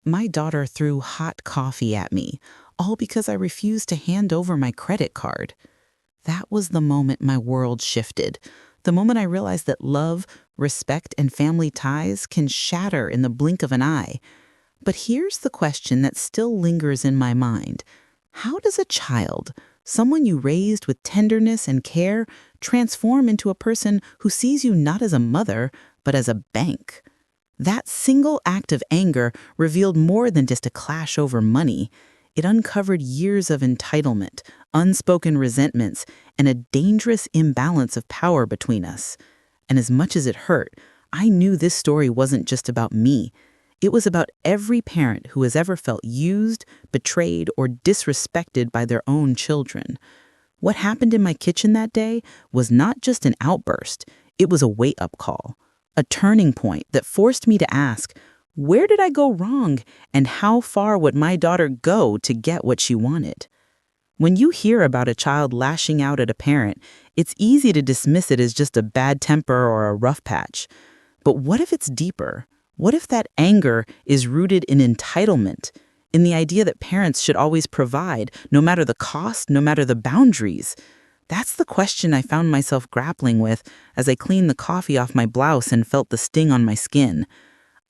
My daughter threw hot coffee at me, all because I refused to hand over my credit card. That was the moment my world shifted. The moment I realized that love, respect, and family ties can shatter in the blink of an eye. But here's the question that still lingers in my mind. How does a child, someone you raised with tenderness and care, transform into a person who sees you not as a mother, but as a bank? That single act of anger revealed more than just a clash over money. It uncovered years of entitlement, unspoken resentments, and a dangerous imbalance of power between us. And as much as it hurt, I knew this story wasn't just about me. It was about every parent who has ever felt used, betrayed, or disrespected by their own children. What happened in my kitchen that day was not just an outburst, it was a wake-up call. A turning point that forced me to ask, where did I go wrong, and how far would my daughter go to get what she wanted? When you hear about a child lashing out at a parent, it's easy to dismiss it as just a bad temper or a rough patch. But what if it's deeper? What if that anger is rooted in entitlement, in the idea that parents should always provide, no matter the cost, no matter the boundaries? That's the question I found myself grappling with as I cleaned the coffee off my blouse and felt the sting on my skin.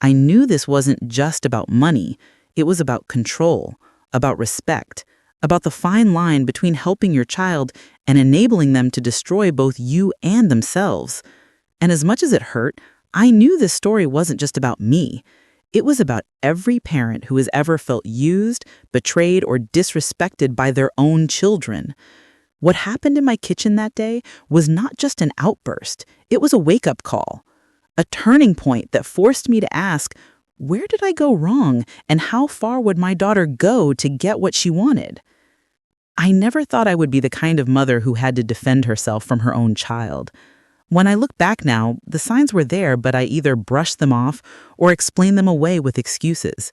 I knew this wasn't just about money. It was about control, about respect, about the fine line between helping your child and enabling them to destroy both you and themselves. And as much as it hurt, I knew this story wasn't just about me. It was about every parent who has ever felt used, betrayed, or disrespected by their own children. What happened in my kitchen that day was not just an outburst, it was a wake-up call. A turning point that forced me to ask, where did I go wrong, and how far would my daughter go to get what she wanted? I never thought I would be the kind of mother who had to defend herself from her own child. When I look back now, the signs were there, but I either brushed them off or explained them away with excuses.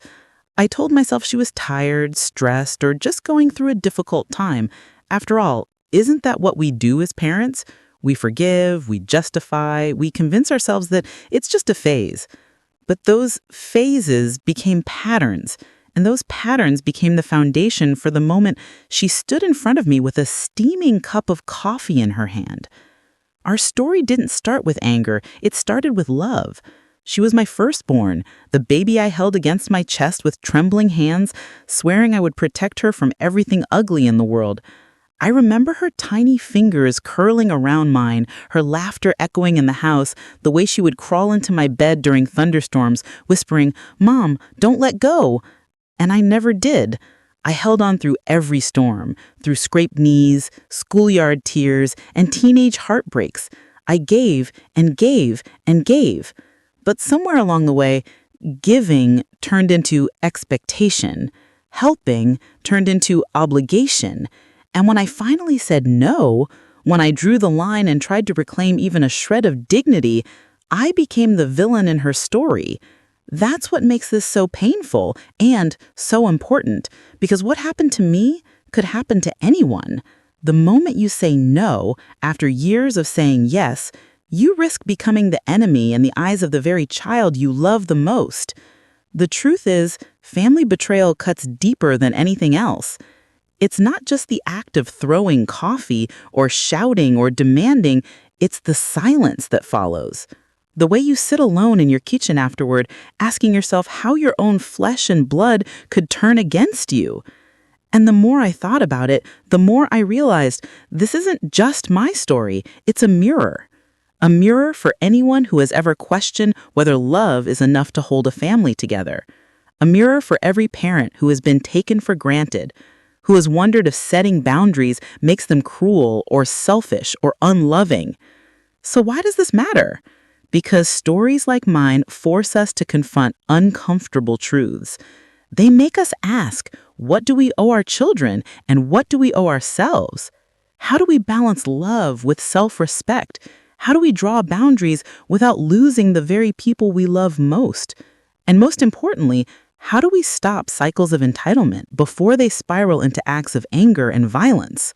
I told myself she was tired, stressed, or just going through a difficult time. After all, isn't that what we do as parents? We forgive, we justify, we convince ourselves that it's just a phase. But those phases became patterns, and those patterns became the foundation for the moment she stood in front of me with a steaming cup of coffee in her hand. Our story didn't start with anger, it started with love. She was my firstborn, the baby I held against my chest with trembling hands, swearing I would protect her from everything ugly in the world. I remember her tiny fingers curling around mine, her laughter echoing in the house, the way she would crawl into my bed during thunderstorms, whispering, "Mom, don't let go." And I never did. I held on through every storm, through scraped knees, schoolyard tears, and teenage heartbreaks. I gave and gave and gave. But somewhere along the way, giving turned into expectation. Helping turned into obligation. And when I finally said no, when I drew the line and tried to reclaim even a shred of dignity, I became the villain in her story. That's what makes this so painful and so important, because what happened to me could happen to anyone. The moment you say no, after years of saying yes, you risk becoming the enemy in the eyes of the very child you love the most. The truth is, family betrayal cuts deeper than anything else. It's not just the act of throwing coffee or shouting or demanding, it's the silence that follows. The way you sit alone in your kitchen afterward, asking yourself how your own flesh and blood could turn against you. And the more I thought about it, the more I realized this isn't just my story, it's a mirror. A mirror for anyone who has ever questioned whether love is enough to hold a family together. A mirror for every parent who has been taken for granted, who has wondered if setting boundaries makes them cruel or selfish or unloving. So why does this matter? Because stories like mine force us to confront uncomfortable truths. They make us ask, what do we owe our children and what do we owe ourselves? How do we balance love with self-respect? How do we draw boundaries without losing the very people we love most? And most importantly, how do we stop cycles of entitlement before they spiral into acts of anger and violence?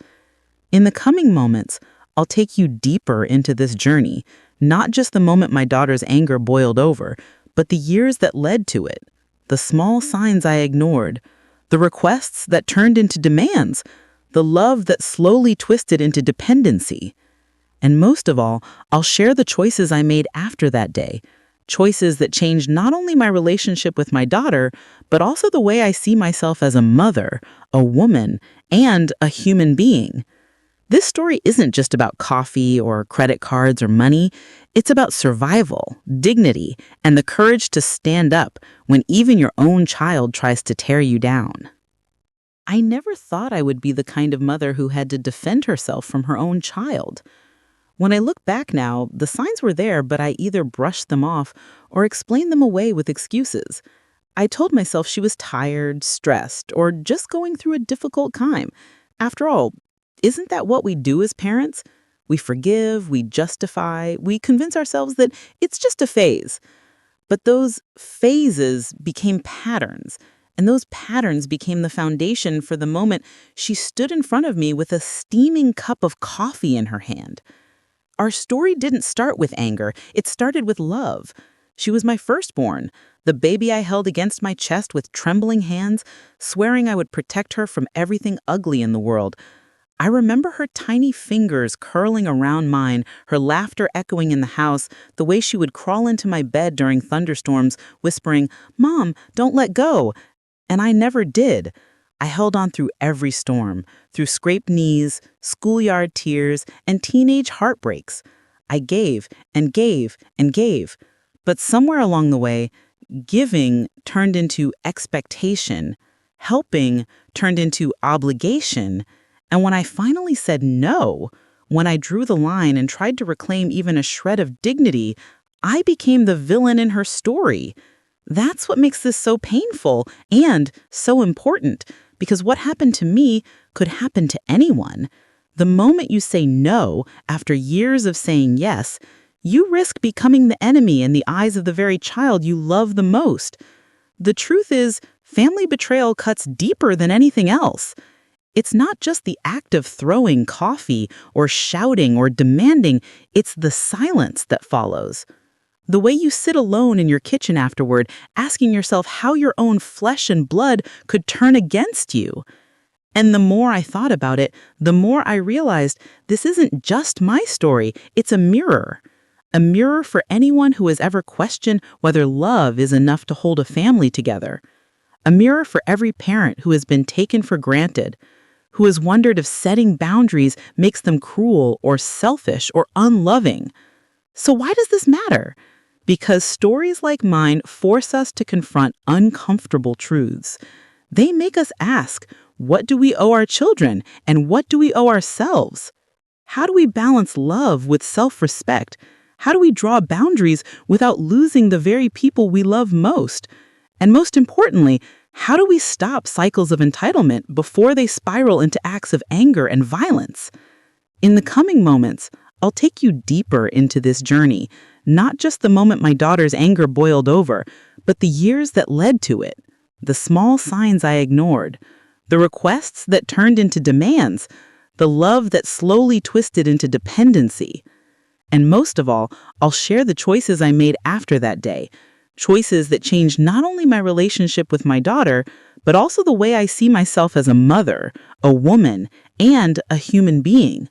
In the coming moments, I'll take you deeper into this journey, not just the moment my daughter's anger boiled over, but the years that led to it, the small signs I ignored, the requests that turned into demands, the love that slowly twisted into dependency. And most of all, I'll share the choices I made after that day. Choices that changed not only my relationship with my daughter, but also the way I see myself as a mother, a woman, and a human being. This story isn't just about coffee or credit cards or money. It's about survival, dignity, and the courage to stand up when even your own child tries to tear you down. I never thought I would be the kind of mother who had to defend herself from her own child. When I look back now, the signs were there, but I either brushed them off or explained them away with excuses. I told myself she was tired, stressed, or just going through a difficult time. After all, isn't that what we do as parents? We forgive, we justify, we convince ourselves that it's just a phase. But those phases became patterns, and those patterns became the foundation for the moment she stood in front of me with a steaming cup of coffee in her hand. Our story didn't start with anger, it started with love. She was my firstborn, the baby I held against my chest with trembling hands, swearing I would protect her from everything ugly in the world. I remember her tiny fingers curling around mine, her laughter echoing in the house, the way she would crawl into my bed during thunderstorms, whispering, "Mom, don't let go." And I never did. I held on through every storm, through scraped knees, schoolyard tears, and teenage heartbreaks. I gave and gave and gave. But somewhere along the way, giving turned into expectation, helping turned into obligation, and when I finally said no, when I drew the line and tried to reclaim even a shred of dignity, I became the villain in her story. That's what makes this so painful and so important, because what happened to me could happen to anyone. The moment you say no after years of saying yes, you risk becoming the enemy in the eyes of the very child you love the most. The truth is, family betrayal cuts deeper than anything else. It's not just the act of throwing coffee or shouting or demanding, it's the silence that follows. The way you sit alone in your kitchen afterward, asking yourself how your own flesh and blood could turn against you. And the more I thought about it, the more I realized this isn't just my story, it's a mirror. A mirror for anyone who has ever questioned whether love is enough to hold a family together. A mirror for every parent who has been taken for granted, who has wondered if setting boundaries makes them cruel or selfish or unloving. So why does this matter? Because stories like mine force us to confront uncomfortable truths. They make us ask, what do we owe our children and what do we owe ourselves? How do we balance love with self-respect? How do we draw boundaries without losing the very people we love most? And most importantly, how do we stop cycles of entitlement before they spiral into acts of anger and violence? In the coming moments, I'll take you deeper into this journey, not just the moment my daughter's anger boiled over, but the years that led to it, the small signs I ignored, the requests that turned into demands, the love that slowly twisted into dependency. And most of all, I'll share the choices I made after that day, choices that changed not only my relationship with my daughter, but also the way I see myself as a mother, a woman, and a human being.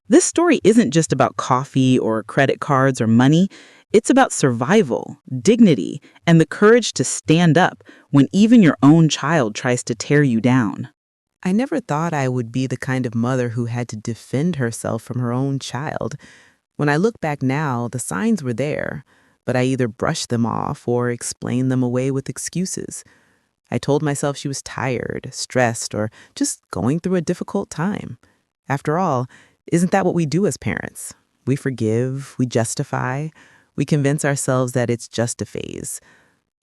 This story isn't just about coffee or credit cards or money. It's about survival, dignity, and the courage to stand up when even your own child tries to tear you down. I never thought I would be the kind of mother who had to defend herself from her own child. When I look back now, the signs were there, but I either brushed them off or explained them away with excuses. I told myself she was tired, stressed, or just going through a difficult time. After all, isn't that what we do as parents? We forgive, we justify, we convince ourselves that it's just a phase.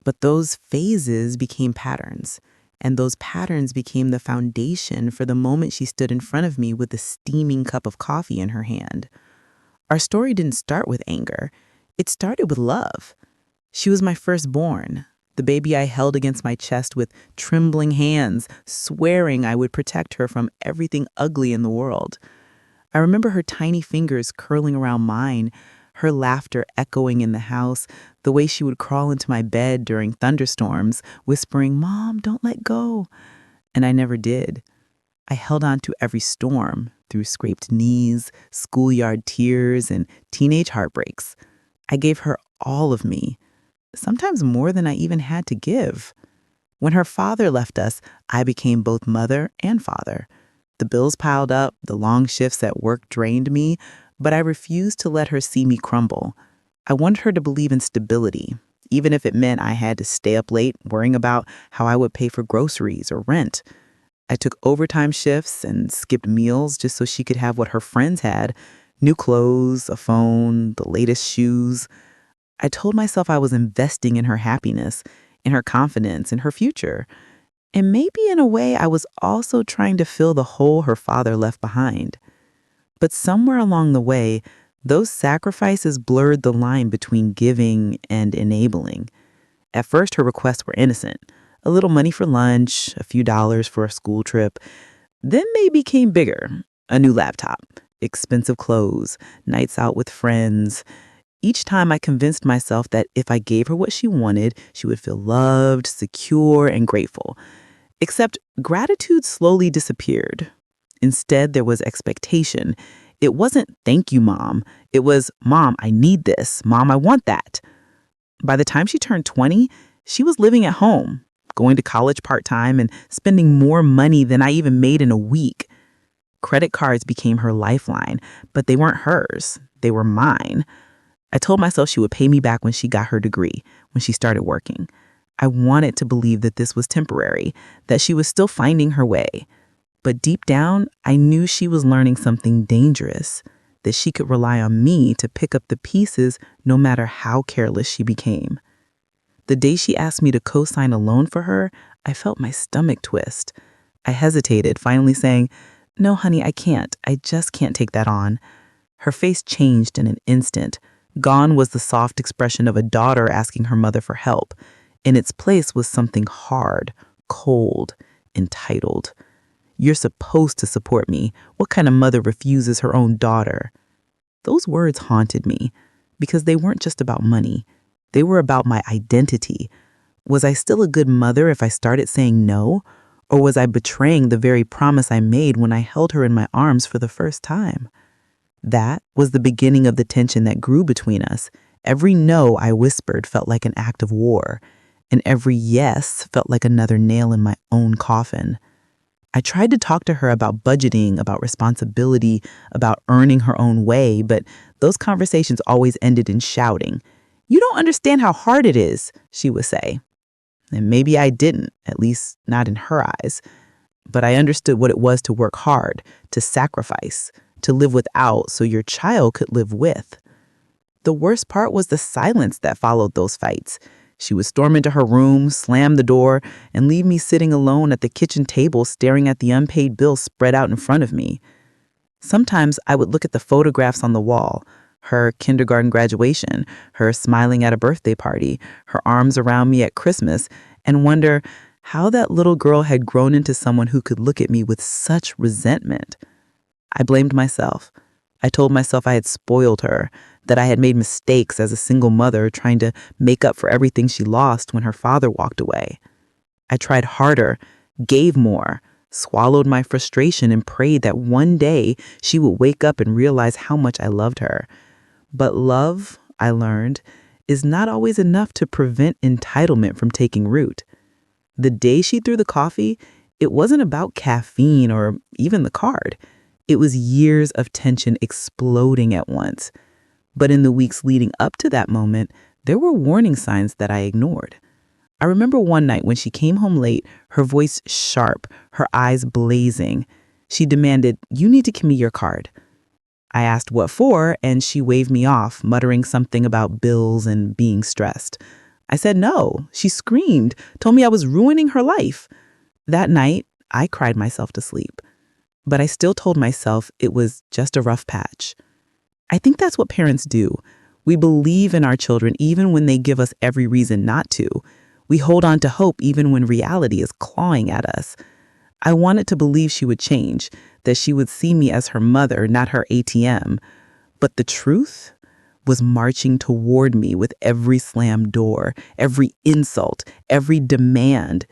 But those phases became patterns, and those patterns became the foundation for the moment she stood in front of me with a steaming cup of coffee in her hand. Our story didn't start with anger. It started with love. She was my firstborn, the baby I held against my chest with trembling hands, swearing I would protect her from everything ugly in the world. I remember her tiny fingers curling around mine, her laughter echoing in the house, the way she would crawl into my bed during thunderstorms, whispering, "Mom, don't let go." And I never did. I held on to every storm through scraped knees, schoolyard tears, and teenage heartbreaks. I gave her all of me, sometimes more than I even had to give. When her father left us, I became both mother and father. The bills piled up, the long shifts at work drained me, but I refused to let her see me crumble. I wanted her to believe in stability, even if it meant I had to stay up late worrying about how I would pay for groceries or rent. I took overtime shifts and skipped meals just so she could have what her friends had: new clothes, a phone, the latest shoes. I told myself I was investing in her happiness, in her confidence, in her future. And maybe in a way, I was also trying to fill the hole her father left behind. But somewhere along the way, those sacrifices blurred the line between giving and enabling. At first, her requests were innocent: a little money for lunch, a few dollars for a school trip. Then they became bigger: a new laptop, expensive clothes, nights out with friends. Each time I convinced myself that if I gave her what she wanted, she would feel loved, secure, and grateful. Except gratitude slowly disappeared. Instead, there was expectation. It wasn't "thank you, Mom." It was "Mom, I need this. Mom, I want that." By the time she turned 20, she was living at home, going to college part-time, and spending more money than I even made in a week. Credit cards became her lifeline, but they weren't hers. They were mine. I told myself she would pay me back when she got her degree, when she started working. I wanted to believe that this was temporary, that she was still finding her way. But deep down, I knew she was learning something dangerous, that she could rely on me to pick up the pieces no matter how careless she became. The day she asked me to co-sign a loan for her, I felt my stomach twist. I hesitated, finally saying, "No, honey, I can't. I just can't take that on." Her face changed in an instant. Gone was the soft expression of a daughter asking her mother for help. In its place was something hard, cold, entitled. "You're supposed to support me. What kind of mother refuses her own daughter?" Those words haunted me because they weren't just about money. They were about my identity. Was I still a good mother if I started saying no? Or was I betraying the very promise I made when I held her in my arms for the first time? That was the beginning of the tension that grew between us. Every no I whispered felt like an act of war, and every yes felt like another nail in my own coffin. I tried to talk to her about budgeting, about responsibility, about earning her own way, but those conversations always ended in shouting. "You don't understand how hard it is," she would say. And maybe I didn't, at least not in her eyes. But I understood what it was to work hard, to sacrifice, to live without so your child could live with. The worst part was the silence that followed those fights. She would storm into her room, slam the door, and leave me sitting alone at the kitchen table staring at the unpaid bills spread out in front of me. Sometimes I would look at the photographs on the wall: her kindergarten graduation, her smiling at a birthday party, her arms around me at Christmas, and wonder how that little girl had grown into someone who could look at me with such resentment. I blamed myself. I told myself I had spoiled her, that I had made mistakes as a single mother trying to make up for everything she lost when her father walked away. I tried harder, gave more, swallowed my frustration, and prayed that one day she would wake up and realize how much I loved her. But love, I learned, is not always enough to prevent entitlement from taking root. The day she threw the coffee, it wasn't about caffeine or even the card. It was years of tension exploding at once. But in the weeks leading up to that moment, there were warning signs that I ignored. I remember one night when she came home late, her voice sharp, her eyes blazing. She demanded, "You need to give me your card." I asked what for, and she waved me off, muttering something about bills and being stressed. I said no. She screamed, told me I was ruining her life. That night, I cried myself to sleep. But I still told myself it was just a rough patch. I think that's what parents do. We believe in our children even when they give us every reason not to. We hold on to hope even when reality is clawing at us. I wanted to believe she would change, that she would see me as her mother, not her ATM. But the truth? was marching toward me with every slammed door, every insult, every demand.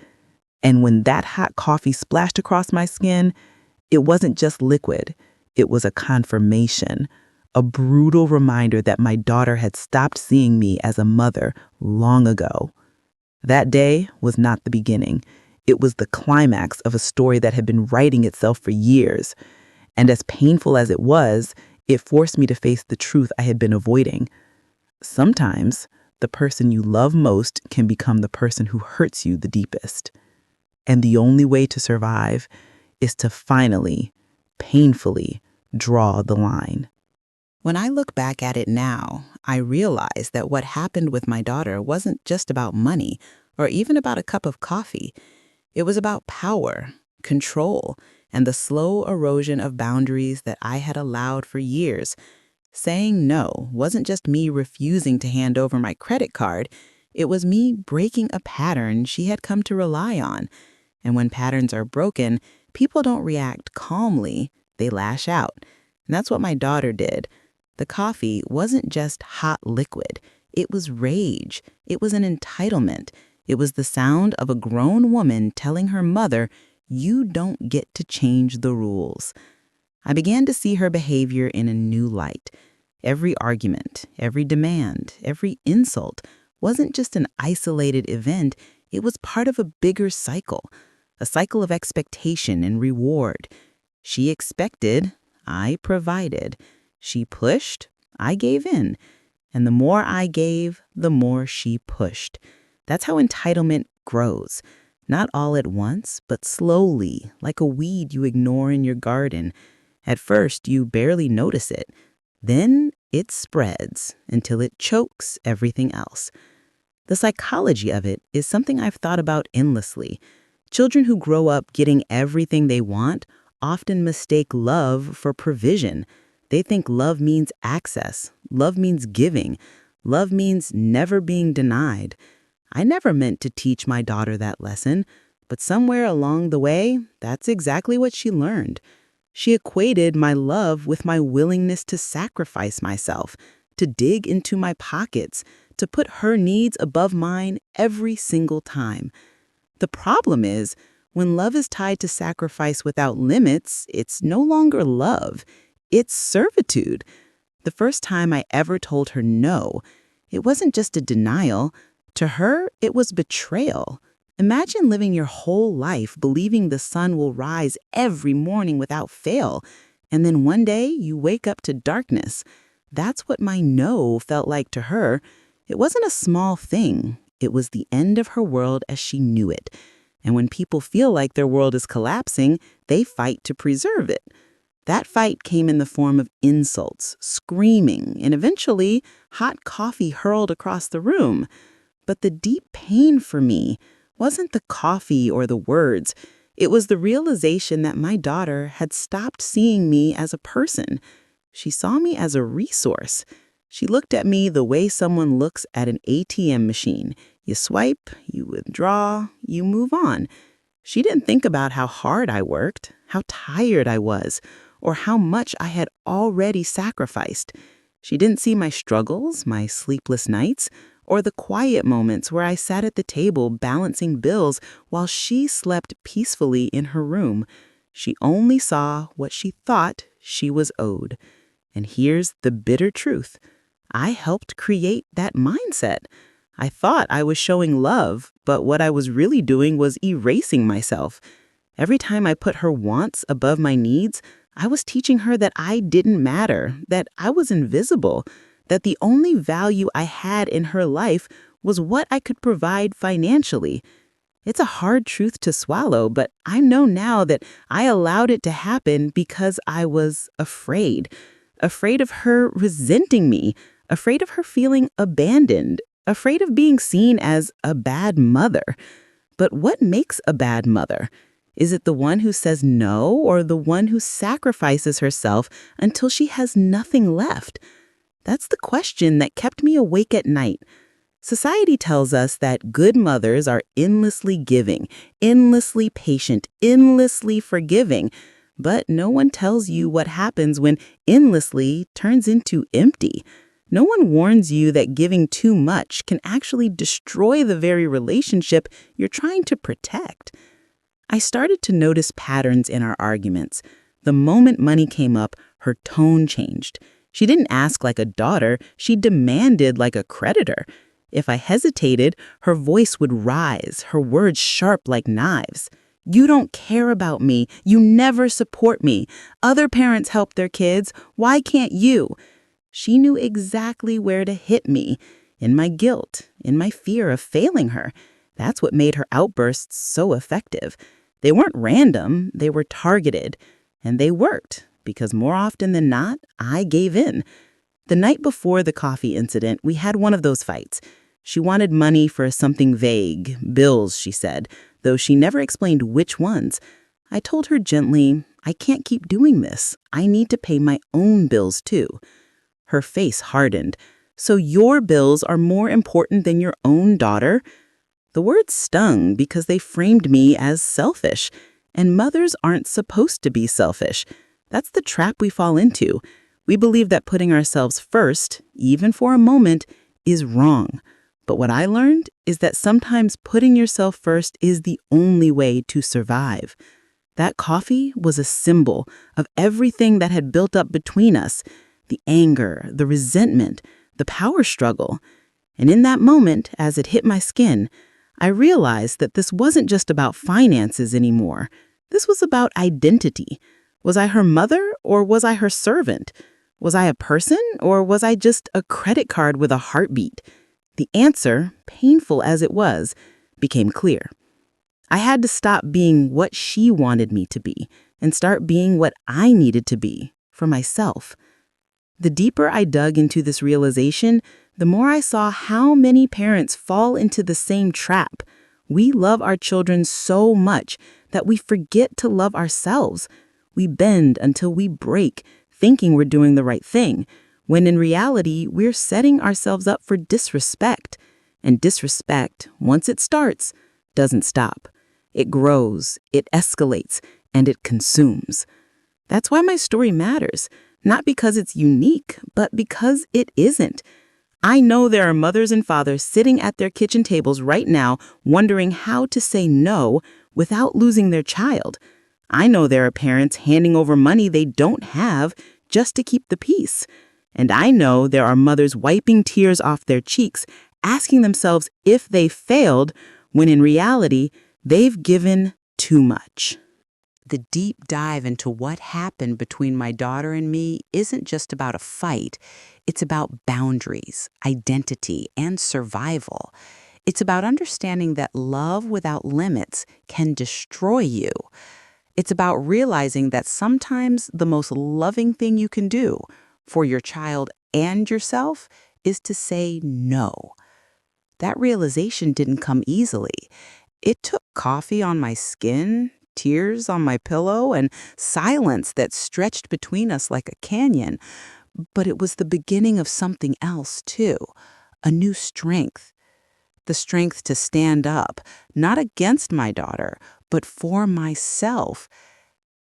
And when that hot coffee splashed across my skin, it wasn't just liquid. It was a confirmation, a brutal reminder that my daughter had stopped seeing me as a mother long ago. That day was not the beginning. It was the climax of a story that had been writing itself for years. And as painful as it was, it forced me to face the truth I had been avoiding. Sometimes, the person you love most can become the person who hurts you the deepest. And the only way to survive is to finally, painfully, draw the line. When I look back at it now, I realize that what happened with my daughter wasn't just about money or even about a cup of coffee. It was about power, control, and the slow erosion of boundaries that I had allowed for years. Saying no wasn't just me refusing to hand over my credit card. It was me breaking a pattern she had come to rely on. And when patterns are broken, people don't react calmly, they lash out. And that's what my daughter did. The coffee wasn't just hot liquid. It was rage. It was an entitlement. It was the sound of a grown woman telling her mother, "You don't get to change the rules." I began to see her behavior in a new light. Every argument, every demand, every insult wasn't just an isolated event. It was part of a bigger cycle, a cycle of expectation and reward. She expected, I provided. She pushed, I gave in. And the more I gave, the more she pushed. That's how entitlement grows. Not all at once, but slowly, like a weed you ignore in your garden. At first, you barely notice it. Then it spreads until it chokes everything else. The psychology of it is something I've thought about endlessly. Children who grow up getting everything they want often mistake love for provision. They think love means access, love means giving, love means never being denied. I never meant to teach my daughter that lesson, but somewhere along the way, that's exactly what she learned. She equated my love with my willingness to sacrifice myself, to dig into my pockets, to put her needs above mine every single time. The problem is, when love is tied to sacrifice without limits, it's no longer love. It's servitude. The first time I ever told her no, it wasn't just a denial. To her, it was betrayal. Imagine living your whole life believing the sun will rise every morning without fail, and then one day you wake up to darkness. That's what my no felt like to her. It wasn't a small thing. It was the end of her world as she knew it. And when people feel like their world is collapsing, they fight to preserve it. That fight came in the form of insults, screaming, and eventually hot coffee hurled across the room. But the deep pain for me wasn't the coffee or the words. It was the realization that my daughter had stopped seeing me as a person. She saw me as a resource. She looked at me the way someone looks at an ATM machine. You swipe, you withdraw, you move on. She didn't think about how hard I worked, how tired I was, or how much I had already sacrificed. She didn't see my struggles, my sleepless nights, or the quiet moments where I sat at the table balancing bills while she slept peacefully in her room. She only saw what she thought she was owed. And here's the bitter truth. I helped create that mindset. I thought I was showing love, but what I was really doing was erasing myself. Every time I put her wants above my needs, I was teaching her that I didn't matter, that I was invisible, that the only value I had in her life was what I could provide financially. It's a hard truth to swallow, but I know now that I allowed it to happen because I was afraid. Afraid of her resenting me, afraid of her feeling abandoned, afraid of being seen as a bad mother. But what makes a bad mother? Is it the one who says no or the one who sacrifices herself until she has nothing left? That's the question that kept me awake at night. Society tells us that good mothers are endlessly giving, endlessly patient, endlessly forgiving. But no one tells you what happens when endlessly turns into empty. No one warns you that giving too much can actually destroy the very relationship you're trying to protect. I started to notice patterns in our arguments. The moment money came up, her tone changed. She didn't ask like a daughter, she demanded like a creditor. If I hesitated, her voice would rise, her words sharp like knives. You don't care about me. You never support me. Other parents help their kids. Why can't you? She knew exactly where to hit me, in my guilt, in my fear of failing her. That's what made her outbursts so effective. They weren't random, they were targeted. And they worked, because more often than not, I gave in. The night before the coffee incident, we had one of those fights. She wanted money for something vague, bills, she said, though she never explained which ones. I told her gently, I can't keep doing this. I need to pay my own bills too. Her face hardened. So your bills are more important than your own daughter? The words stung because they framed me as selfish. And mothers aren't supposed to be selfish. That's the trap we fall into. We believe that putting ourselves first, even for a moment, is wrong. But what I learned is that sometimes putting yourself first is the only way to survive. That coffee was a symbol of everything that had built up between us, the anger, the resentment, the power struggle. And in that moment, as it hit my skin, I realized that this wasn't just about finances anymore. This was about identity. Was I her mother or was I her servant? Was I a person or was I just a credit card with a heartbeat? The answer, painful as it was, became clear. I had to stop being what she wanted me to be and start being what I needed to be for myself. The deeper I dug into this realization, the more I saw how many parents fall into the same trap. We love our children so much that we forget to love ourselves. We bend until we break, thinking we're doing the right thing, when in reality, we're setting ourselves up for disrespect. And disrespect, once it starts, doesn't stop. It grows, it escalates, and it consumes. That's why my story matters. Not because it's unique, but because it isn't. I know there are mothers and fathers sitting at their kitchen tables right now wondering how to say no without losing their child. I know there are parents handing over money they don't have just to keep the peace. And I know there are mothers wiping tears off their cheeks, asking themselves if they failed, when in reality, they've given too much. The deep dive into what happened between my daughter and me isn't just about a fight. It's about boundaries, identity, and survival. It's about understanding that love without limits can destroy you. It's about realizing that sometimes the most loving thing you can do for your child and yourself is to say no. That realization didn't come easily. It took coffee on my skin, tears on my pillow, and silence that stretched between us like a canyon. But it was the beginning of something else, too, a new strength. The strength to stand up, not against my daughter, but for myself.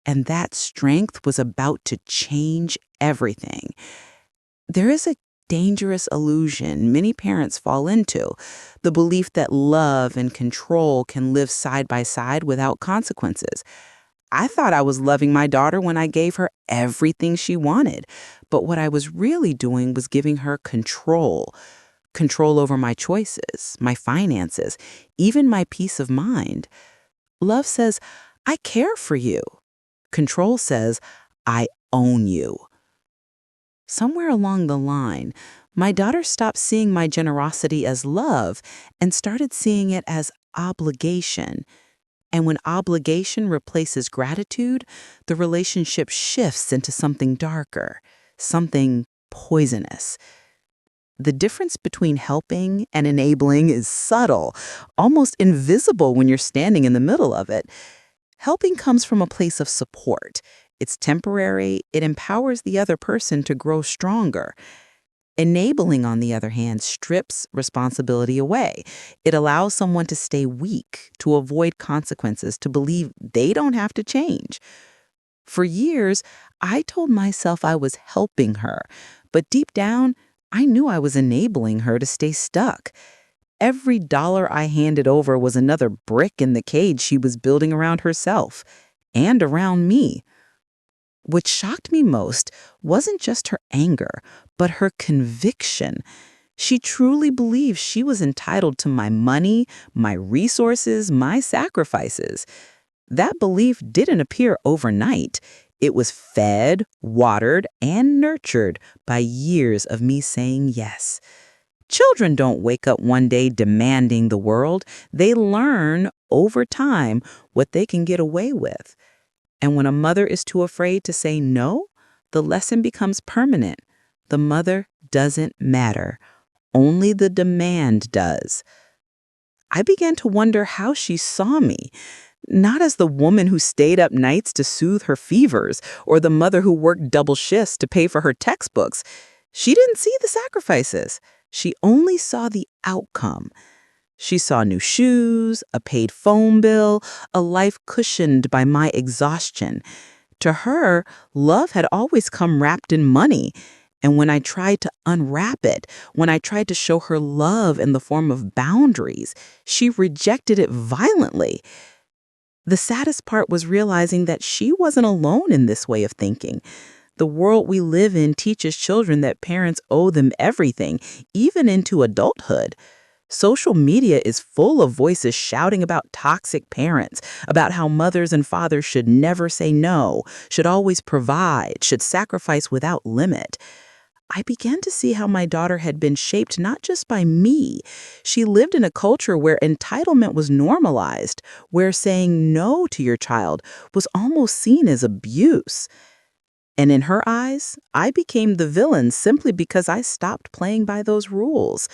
And that strength was about to change everything. There is a dangerous illusion many parents fall into, the belief that love and control can live side by side without consequences. I thought I was loving my daughter when I gave her everything she wanted, but what I was really doing was giving her control. Control over my choices, my finances, even my peace of mind. Love says, I care for you. Control says, I own you. Somewhere along the line, my daughter stopped seeing my generosity as love and started seeing it as obligation. And when obligation replaces gratitude, the relationship shifts into something darker, something poisonous. The difference between helping and enabling is subtle, almost invisible when you're standing in the middle of it. Helping comes from a place of support. It's temporary. It empowers the other person to grow stronger. Enabling, on the other hand, strips responsibility away. It allows someone to stay weak, to avoid consequences, to believe they don't have to change. For years, I told myself I was helping her, but deep down, I knew I was enabling her to stay stuck. Every dollar I handed over was another brick in the cage she was building around herself and around me. What shocked me most wasn't just her anger, but her conviction. She truly believed she was entitled to my money, my resources, my sacrifices. That belief didn't appear overnight. It was fed, watered, and nurtured by years of me saying yes. Children don't wake up one day demanding the world. They learn over time what they can get away with. And when a mother is too afraid to say no, the lesson becomes permanent. The mother doesn't matter. Only the demand does. I began to wonder how she saw me, not as the woman who stayed up nights to soothe her fevers or the mother who worked double shifts to pay for her textbooks. She didn't see the sacrifices. She only saw the outcome. She saw new shoes, a paid phone bill, a life cushioned by my exhaustion. To her, love had always come wrapped in money. And when I tried to unwrap it, when I tried to show her love in the form of boundaries, she rejected it violently. The saddest part was realizing that she wasn't alone in this way of thinking. The world we live in teaches children that parents owe them everything, even into adulthood. Social media is full of voices shouting about toxic parents, about how mothers and fathers should never say no, should always provide, should sacrifice without limit. I began to see how my daughter had been shaped not just by me. She lived in a culture where entitlement was normalized, where saying no to your child was almost seen as abuse. And in her eyes, I became the villain simply because I stopped playing by those rules.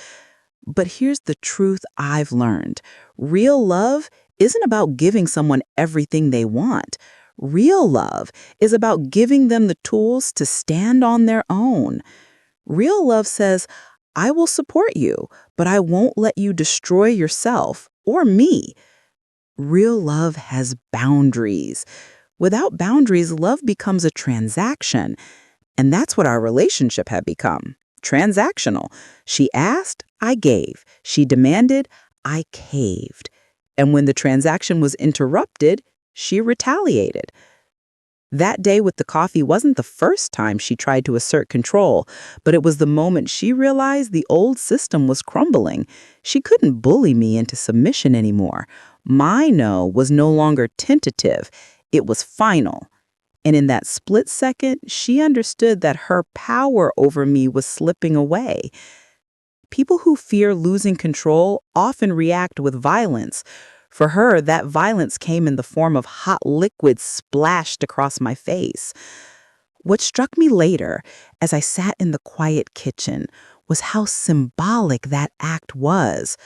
But here's the truth I've learned. Real love isn't about giving someone everything they want. Real love is about giving them the tools to stand on their own. Real love says, I will support you, but I won't let you destroy yourself or me. Real love has boundaries. Without boundaries, love becomes a transaction. And that's what our relationship had become. Transactional. She asked, I gave. She demanded, I caved. And when the transaction was interrupted, she retaliated. That day with the coffee wasn't the first time she tried to assert control, but it was the moment she realized the old system was crumbling. She couldn't bully me into submission anymore. My no was no longer tentative. It was final. And in that split second, she understood that her power over me was slipping away. People who fear losing control often react with violence. For her, that violence came in the form of hot liquid splashed across my face. What struck me later, as I sat in the quiet kitchen, was how symbolic that act was.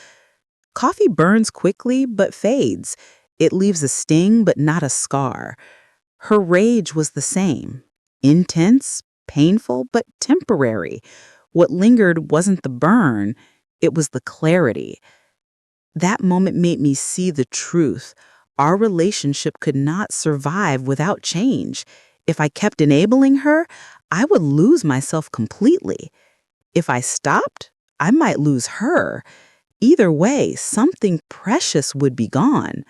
Coffee burns quickly but fades. It leaves a sting but not a scar. Her rage was the same. Intense, painful, but temporary. What lingered wasn't the burn, it was the clarity. That moment made me see the truth. Our relationship could not survive without change. If I kept enabling her, I would lose myself completely. If I stopped, I might lose her. Either way, something precious would be gone.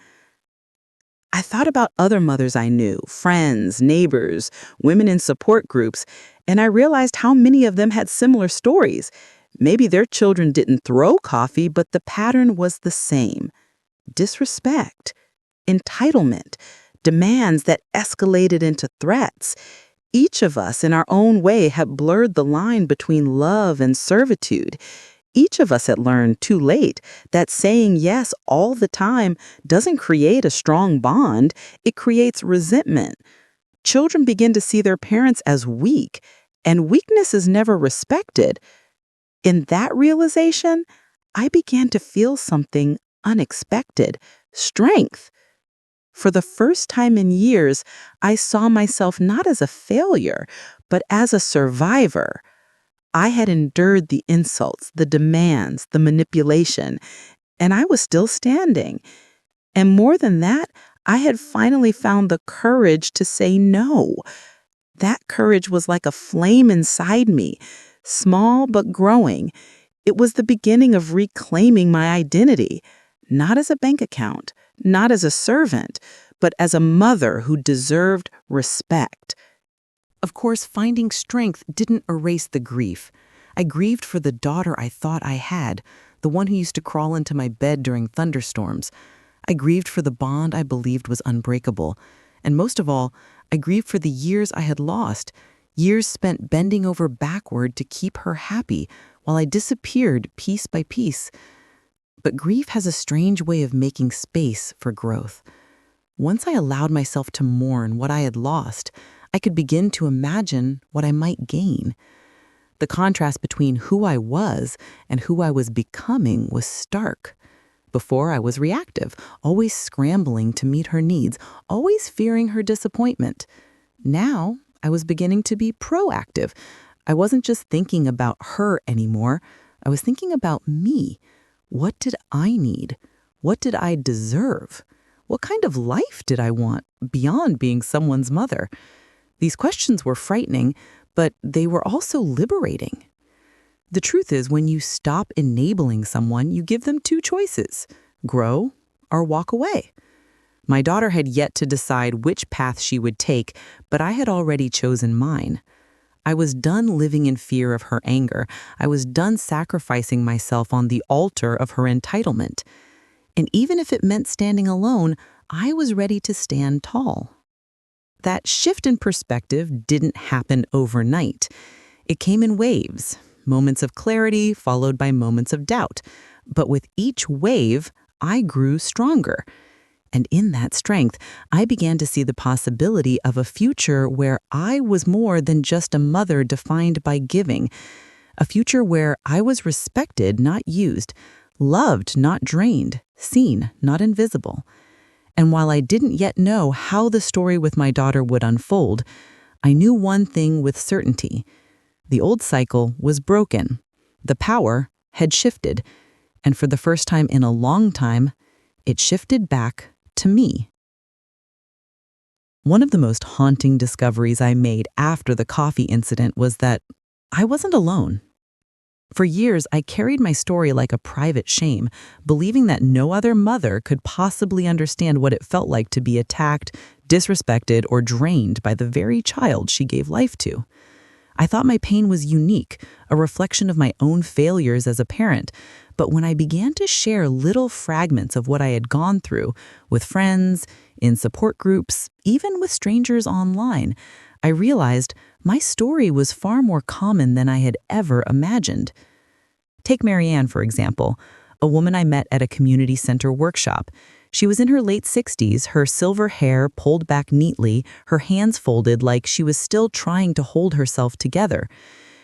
I thought about other mothers I knew, friends, neighbors, women in support groups, and I realized how many of them had similar stories. Maybe their children didn't throw coffee, but the pattern was the same. Disrespect, entitlement, demands that escalated into threats. Each of us, in our own way, had blurred the line between love and servitude. Each of us had learned too late that saying yes all the time doesn't create a strong bond, it creates resentment. Children begin to see their parents as weak, and weakness is never respected. In that realization, I began to feel something unexpected, strength. For the first time in years, I saw myself not as a failure, but as a survivor. I had endured the insults, the demands, the manipulation, and I was still standing. And more than that, I had finally found the courage to say no. That courage was like a flame inside me, small but growing. It was the beginning of reclaiming my identity, not as a bank account, not as a servant, but as a mother who deserved respect. Of course, finding strength didn't erase the grief. I grieved for the daughter I thought I had, the one who used to crawl into my bed during thunderstorms. I grieved for the bond I believed was unbreakable. And most of all, I grieved for the years I had lost, years spent bending over backward to keep her happy while I disappeared piece by piece. But grief has a strange way of making space for growth. Once I allowed myself to mourn what I had lost, I could begin to imagine what I might gain. The contrast between who I was and who I was becoming was stark. Before, I was reactive, always scrambling to meet her needs, always fearing her disappointment. Now, I was beginning to be proactive. I wasn't just thinking about her anymore. I was thinking about me. What did I need? What did I deserve? What kind of life did I want beyond being someone's mother? These questions were frightening, but they were also liberating. The truth is, when you stop enabling someone, you give them two choices: grow or walk away. My daughter had yet to decide which path she would take, but I had already chosen mine. I was done living in fear of her anger. I was done sacrificing myself on the altar of her entitlement. And even if it meant standing alone, I was ready to stand tall. That shift in perspective didn't happen overnight. It came in waves, moments of clarity followed by moments of doubt. But with each wave, I grew stronger. And in that strength, I began to see the possibility of a future where I was more than just a mother defined by giving. A future where I was respected, not used, loved, not drained, seen, not invisible. And while I didn't yet know how the story with my daughter would unfold, I knew one thing with certainty. The old cycle was broken. The power had shifted. And for the first time in a long time, it shifted back to me. One of the most haunting discoveries I made after the coffee incident was that I wasn't alone. For years, I carried my story like a private shame, believing that no other mother could possibly understand what it felt like to be attacked, disrespected, or drained by the very child she gave life to. I thought my pain was unique, a reflection of my own failures as a parent. But when I began to share little fragments of what I had gone through with friends, in support groups, even with strangers online, I realized my story was far more common than I had ever imagined. Take Marianne, for example, a woman I met at a community center workshop. She was in her late 60s, her silver hair pulled back neatly, her hands folded like she was still trying to hold herself together.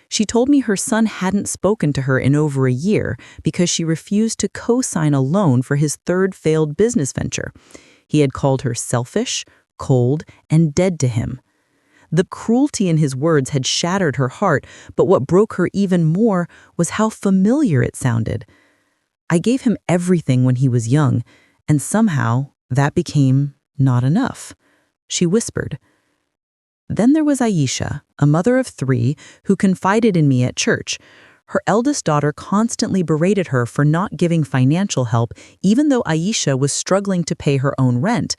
She told me her son hadn't spoken to her in over a year because she refused to co-sign a loan for his third failed business venture. He had called her selfish, cold, and dead to him. The cruelty in his words had shattered her heart, but what broke her even more was how familiar it sounded. I gave him everything when he was young, and somehow that became not enough. She whispered. Then there was Aisha, a mother of 3, who confided in me at church. Her eldest daughter constantly berated her for not giving financial help, even though Aisha was struggling to pay her own rent.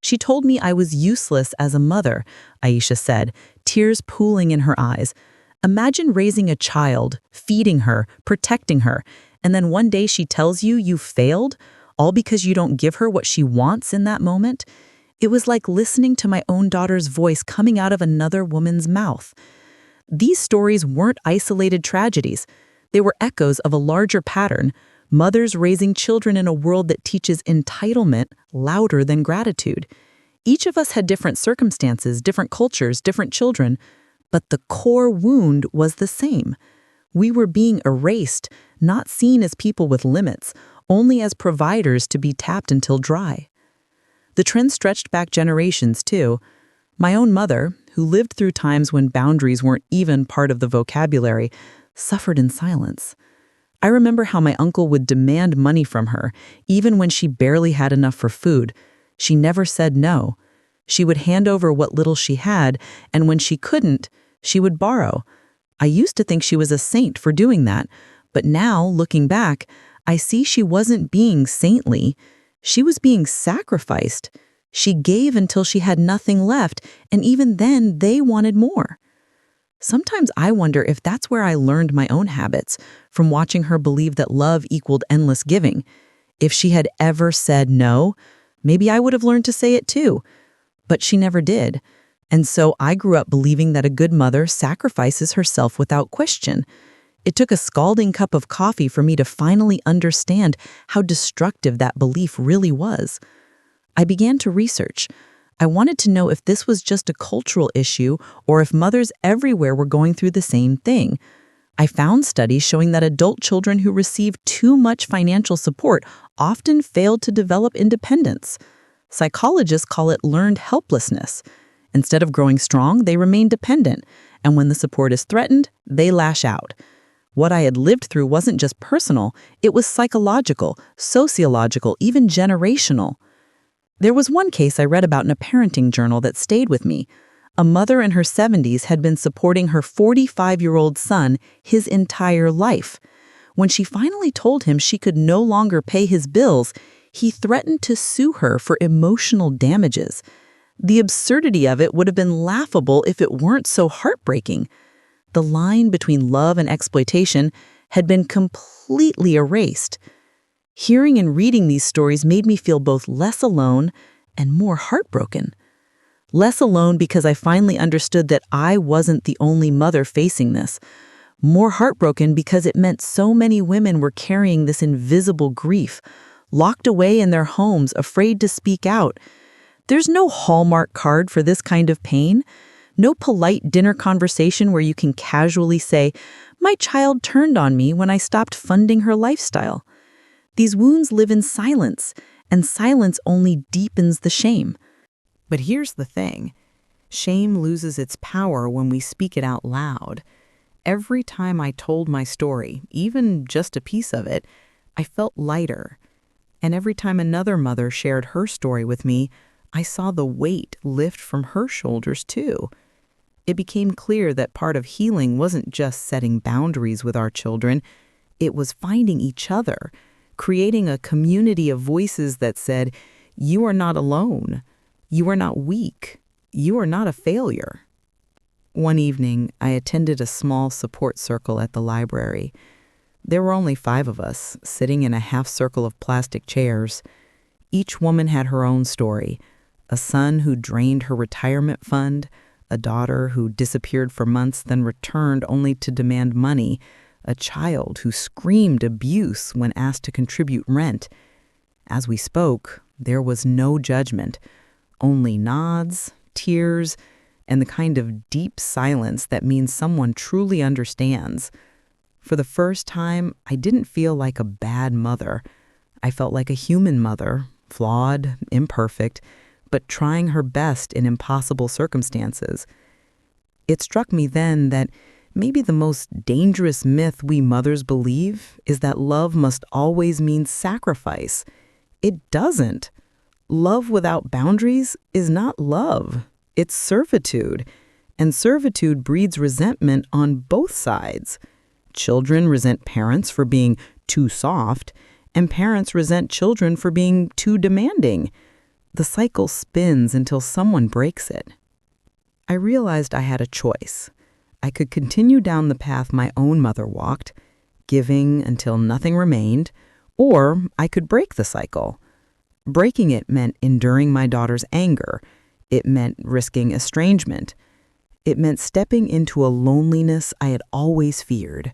She told me I was useless as a mother, Aisha said, tears pooling in her eyes. Imagine raising a child, feeding her, protecting her, and then one day she tells you you failed, all because you don't give her what she wants in that moment. It was like listening to my own daughter's voice coming out of another woman's mouth. These stories weren't isolated tragedies. They were echoes of a larger pattern, mothers raising children in a world that teaches entitlement louder than gratitude. Each of us had different circumstances, different cultures, different children, but the core wound was the same. We were being erased, not seen as people with limits, only as providers to be tapped until dry. The trend stretched back generations, too. My own mother, who lived through times when boundaries weren't even part of the vocabulary, suffered in silence. I remember how my uncle would demand money from her, even when she barely had enough for food. She never said no. She would hand over what little she had, and when she couldn't, she would borrow. I used to think she was a saint for doing that, but now, looking back, I see she wasn't being saintly. She was being sacrificed. She gave until she had nothing left, and even then, they wanted more. Sometimes I wonder if that's where I learned my own habits, from watching her believe that love equaled endless giving. If she had ever said no, maybe I would have learned to say it too. But she never did. And so I grew up believing that a good mother sacrifices herself without question. It took a scalding cup of coffee for me to finally understand how destructive that belief really was. I began to research. I wanted to know if this was just a cultural issue or if mothers everywhere were going through the same thing. I found studies showing that adult children who receive too much financial support often failed to develop independence. Psychologists call it learned helplessness. Instead of growing strong, they remain dependent, and when the support is threatened, they lash out. What I had lived through wasn't just personal, it was psychological, sociological, even generational. There was one case I read about in a parenting journal that stayed with me. A mother in her 70s had been supporting her 45-year-old son his entire life. When she finally told him she could no longer pay his bills, he threatened to sue her for emotional damages. The absurdity of it would have been laughable if it weren't so heartbreaking. The line between love and exploitation had been completely erased. Hearing and reading these stories made me feel both less alone and more heartbroken. Less alone because I finally understood that I wasn't the only mother facing this. More heartbroken because it meant so many women were carrying this invisible grief, locked away in their homes, afraid to speak out. There's no Hallmark card for this kind of pain. No polite dinner conversation where you can casually say, "My child turned on me when I stopped funding her lifestyle." These wounds live in silence, and silence only deepens the shame. But here's the thing. Shame loses its power when we speak it out loud. Every time I told my story, even just a piece of it, I felt lighter. And every time another mother shared her story with me, I saw the weight lift from her shoulders too. It became clear that part of healing wasn't just setting boundaries with our children, it was finding each other, creating a community of voices that said, "You are not alone. You are not weak. You are not a failure." One evening, I attended a small support circle at the library. There were only 5 of us, sitting in a half circle of plastic chairs. Each woman had her own story. A son who drained her retirement fund, a daughter who disappeared for months then returned only to demand money, a child who screamed abuse when asked to contribute rent. As we spoke, there was no judgment, only nods, tears, and the kind of deep silence that means someone truly understands. For the first time, I didn't feel like a bad mother. I felt like a human mother, flawed, imperfect, but trying her best in impossible circumstances. It struck me then that maybe the most dangerous myth we mothers believe is that love must always mean sacrifice. It doesn't. Love without boundaries is not love. It's servitude. And servitude breeds resentment on both sides. Children resent parents for being too soft, and parents resent children for being too demanding. The cycle spins until someone breaks it. I realized I had a choice. I could continue down the path my own mother walked, giving until nothing remained, or I could break the cycle. Breaking it meant enduring my daughter's anger. It meant risking estrangement. It meant stepping into a loneliness I had always feared.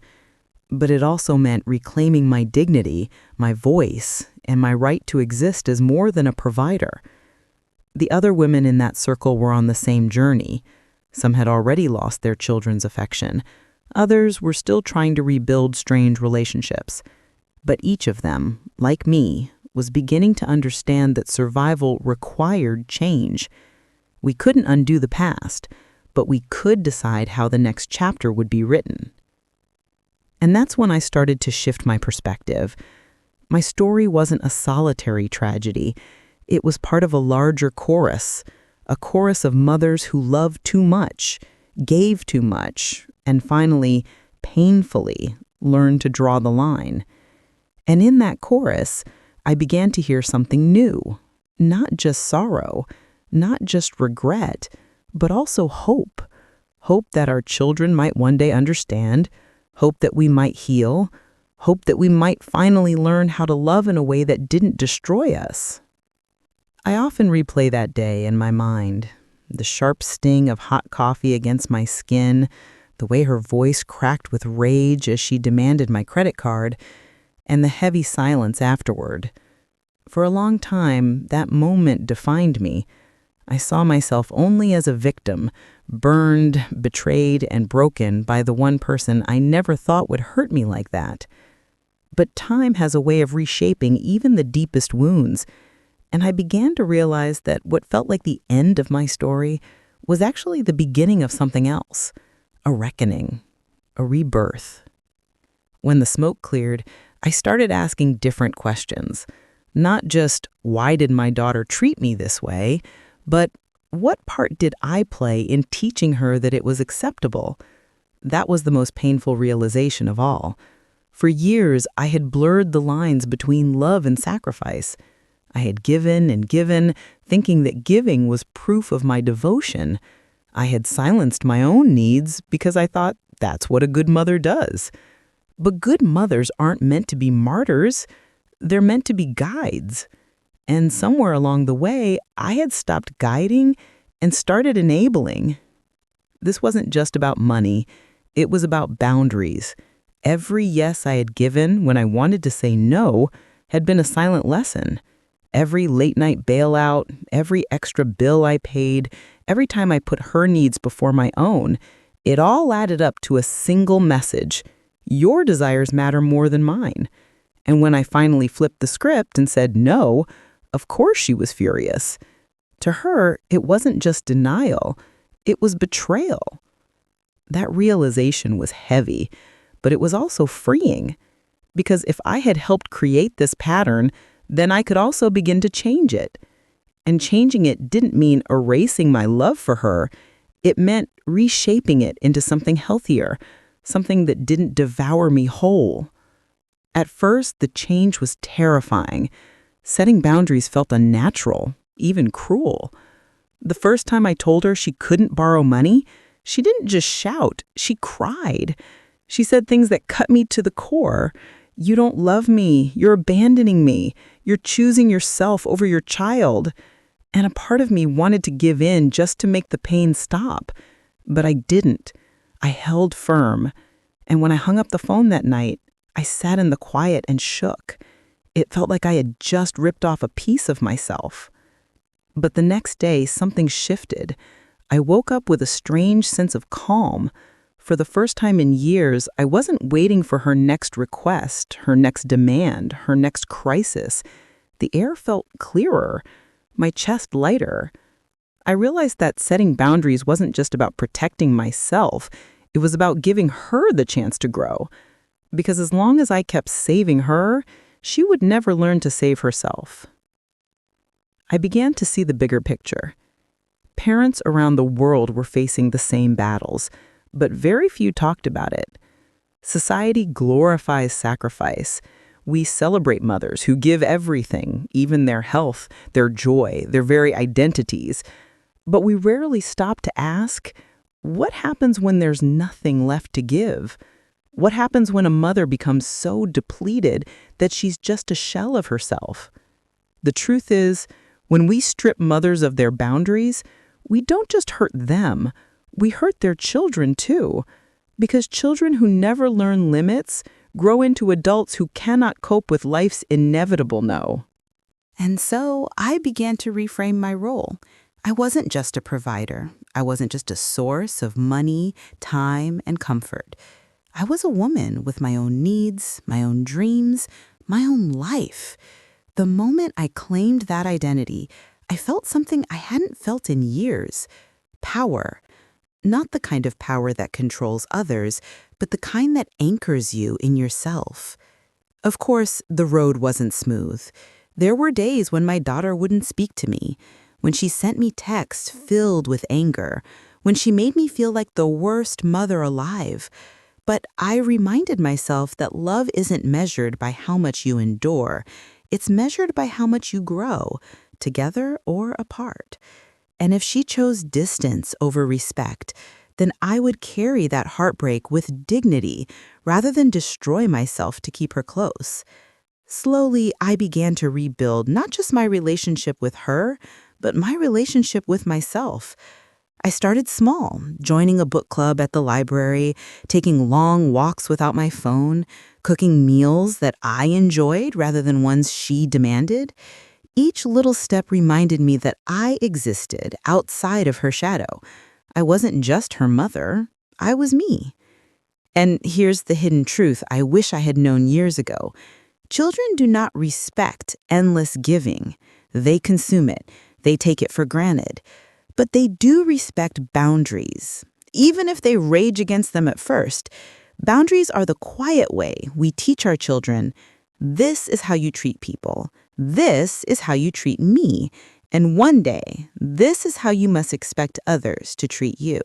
But it also meant reclaiming my dignity, my voice, and my right to exist as more than a provider. The other women in that circle were on the same journey. Some had already lost their children's affection. Others were still trying to rebuild strained relationships. But each of them, like me, was beginning to understand that survival required change. We couldn't undo the past, but we could decide how the next chapter would be written. And that's when I started to shift my perspective. My story wasn't a solitary tragedy. It was part of a larger chorus, a chorus of mothers who loved too much, gave too much, and finally, painfully, learned to draw the line. And in that chorus, I began to hear something new. Not just sorrow, not just regret, but also hope. Hope that our children might one day understand, hope that we might heal, hope that we might finally learn how to love in a way that didn't destroy us. I often replay that day in my mind. The sharp sting of hot coffee against my skin, the way her voice cracked with rage as she demanded my credit card, and the heavy silence afterward. For a long time, that moment defined me. I saw myself only as a victim, burned, betrayed, and broken by the one person I never thought would hurt me like that. But time has a way of reshaping even the deepest wounds, and I began to realize that what felt like the end of my story was actually the beginning of something else, a reckoning, a rebirth. When the smoke cleared, I started asking different questions. Not just, why did my daughter treat me this way, but what part did I play in teaching her that it was acceptable? That was the most painful realization of all. For years, I had blurred the lines between love and sacrifice. I had given and given, thinking that giving was proof of my devotion. I had silenced my own needs because I thought that's what a good mother does. But good mothers aren't meant to be martyrs. They're meant to be guides. And somewhere along the way, I had stopped guiding and started enabling. This wasn't just about money. It was about boundaries. Every yes I had given when I wanted to say no had been a silent lesson. Every late-night bailout, every extra bill I paid, every time I put her needs before my own, it all added up to a single message. Your desires matter more than mine. And when I finally flipped the script and said no, of course she was furious. To her, it wasn't just denial, it was betrayal. That realization was heavy, but it was also freeing. Because if I had helped create this pattern, then I could also begin to change it. And changing it didn't mean erasing my love for her. It meant reshaping it into something healthier, something that didn't devour me whole. At first, the change was terrifying. Setting boundaries felt unnatural, even cruel. The first time I told her she couldn't borrow money, she didn't just shout, she cried. She said things that cut me to the core. You don't love me. You're abandoning me. You're choosing yourself over your child. And a part of me wanted to give in just to make the pain stop. But I didn't. I held firm. And when I hung up the phone that night, I sat in the quiet and shook. It felt like I had just ripped off a piece of myself. But the next day, something shifted. I woke up with a strange sense of calm. For the first time in years, I wasn't waiting for her next request, her next demand, her next crisis. The air felt clearer, my chest lighter. I realized that setting boundaries wasn't just about protecting myself. It was about giving her the chance to grow. Because as long as I kept saving her, she would never learn to save herself. I began to see the bigger picture. Parents around the world were facing the same battles, but very few talked about it. Society glorifies sacrifice. We celebrate mothers who give everything, even their health, their joy, their very identities. But we rarely stop to ask, what happens when there's nothing left to give? What happens when a mother becomes so depleted that she's just a shell of herself? The truth is, when we strip mothers of their boundaries, we don't just hurt them, we hurt their children too. Because children who never learn limits grow into adults who cannot cope with life's inevitable no. And so I began to reframe my role. I wasn't just a provider. I wasn't just a source of money, time, and comfort. I was a woman with my own needs, my own dreams, my own life. The moment I claimed that identity, I felt something I hadn't felt in years. Power. Not the kind of power that controls others, but the kind that anchors you in yourself. Of course, the road wasn't smooth. There were days when my daughter wouldn't speak to me, when she sent me texts filled with anger, when she made me feel like the worst mother alive. But I reminded myself that love isn't measured by how much you endure. It's measured by how much you grow, together or apart. And if she chose distance over respect, then I would carry that heartbreak with dignity rather than destroy myself to keep her close. Slowly, I began to rebuild not just my relationship with her, but my relationship with myself. I started small, joining a book club at the library, taking long walks without my phone, cooking meals that I enjoyed rather than ones she demanded. Each little step reminded me that I existed outside of her shadow. I wasn't just her mother, I was me. And here's the hidden truth I wish I had known years ago. Children do not respect endless giving. They consume it. They take it for granted. But they do respect boundaries. Even if they rage against them at first, boundaries are the quiet way we teach our children, this is how you treat people. This is how you treat me. And one day, this is how you must expect others to treat you.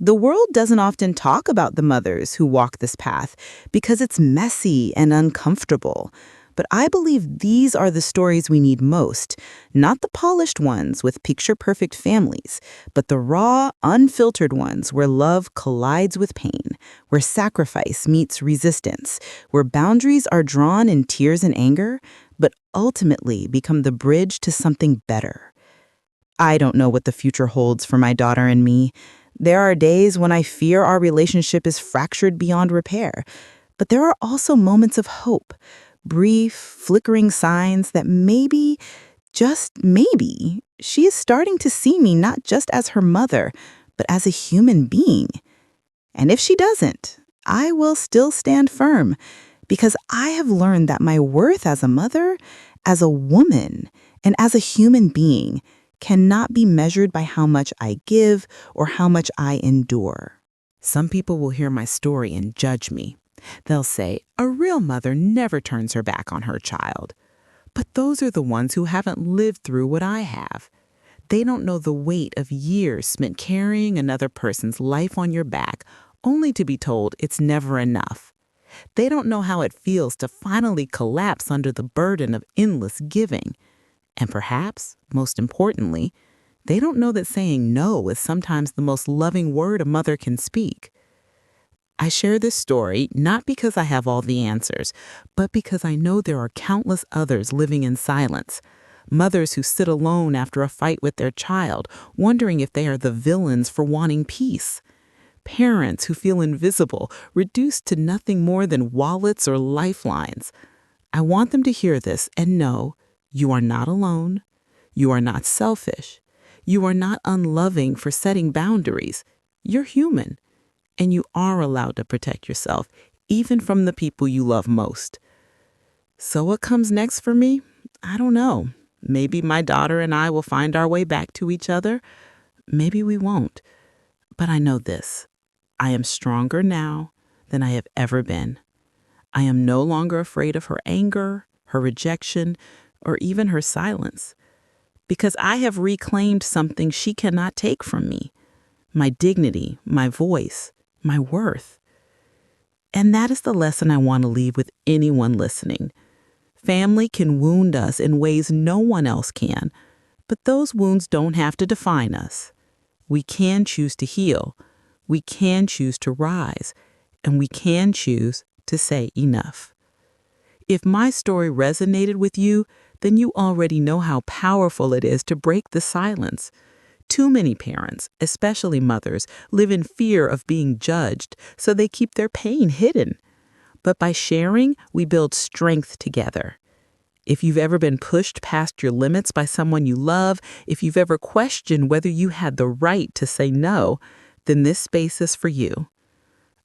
The world doesn't often talk about the mothers who walk this path because it's messy and uncomfortable. But I believe these are the stories we need most, not the polished ones with picture-perfect families, but the raw, unfiltered ones where love collides with pain, where sacrifice meets resistance, where boundaries are drawn in tears and anger, but ultimately become the bridge to something better. I don't know what the future holds for my daughter and me. There are days when I fear our relationship is fractured beyond repair, but there are also moments of hope, brief, flickering signs that maybe, just maybe, she is starting to see me not just as her mother, but as a human being. And if she doesn't, I will still stand firm, because I have learned that my worth as a mother, as a woman, and as a human being cannot be measured by how much I give or how much I endure. Some people will hear my story and judge me. They'll say, a real mother never turns her back on her child. But those are the ones who haven't lived through what I have. They don't know the weight of years spent carrying another person's life on your back, only to be told it's never enough. They don't know how it feels to finally collapse under the burden of endless giving. And perhaps, most importantly, they don't know that saying no is sometimes the most loving word a mother can speak. I share this story not because I have all the answers, but because I know there are countless others living in silence. Mothers who sit alone after a fight with their child, wondering if they are the villains for wanting peace. Parents who feel invisible, reduced to nothing more than wallets or lifelines. I want them to hear this and know you are not alone. You are not selfish. You are not unloving for setting boundaries. You're human. And you are allowed to protect yourself, even from the people you love most. So what comes next for me? I don't know. Maybe my daughter and I will find our way back to each other. Maybe we won't. But I know this. I am stronger now than I have ever been. I am no longer afraid of her anger, her rejection, or even her silence. Because I have reclaimed something she cannot take from me. My dignity, my voice, my worth. And that is the lesson I want to leave with anyone listening. Family can wound us in ways no one else can, but those wounds don't have to define us. We can choose to heal, we can choose to rise, and we can choose to say enough. If my story resonated with you, then you already know how powerful it is to break the silence. Too many parents, especially mothers, live in fear of being judged, so they keep their pain hidden. But by sharing, we build strength together. If you've ever been pushed past your limits by someone you love, if you've ever questioned whether you had the right to say no, then this space is for you.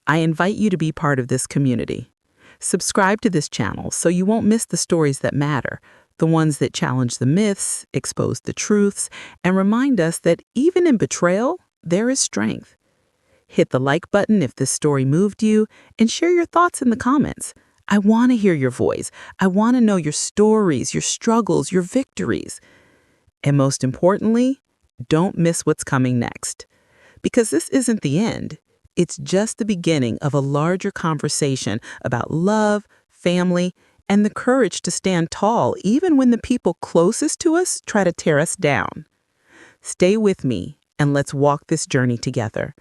I invite you to be part of this community. Subscribe to this channel so you won't miss the stories that matter, the ones that challenge the myths, expose the truths, and remind us that even in betrayal, there is strength. Hit the like button if this story moved you, and share your thoughts in the comments. I want to hear your voice. I want to know your stories, your struggles, your victories. And most importantly, don't miss what's coming next. because this isn't the end. It's just the beginning of a larger conversation about love, family, and the courage to stand tall even when the people closest to us try to tear us down. Stay with me and let's walk this journey together.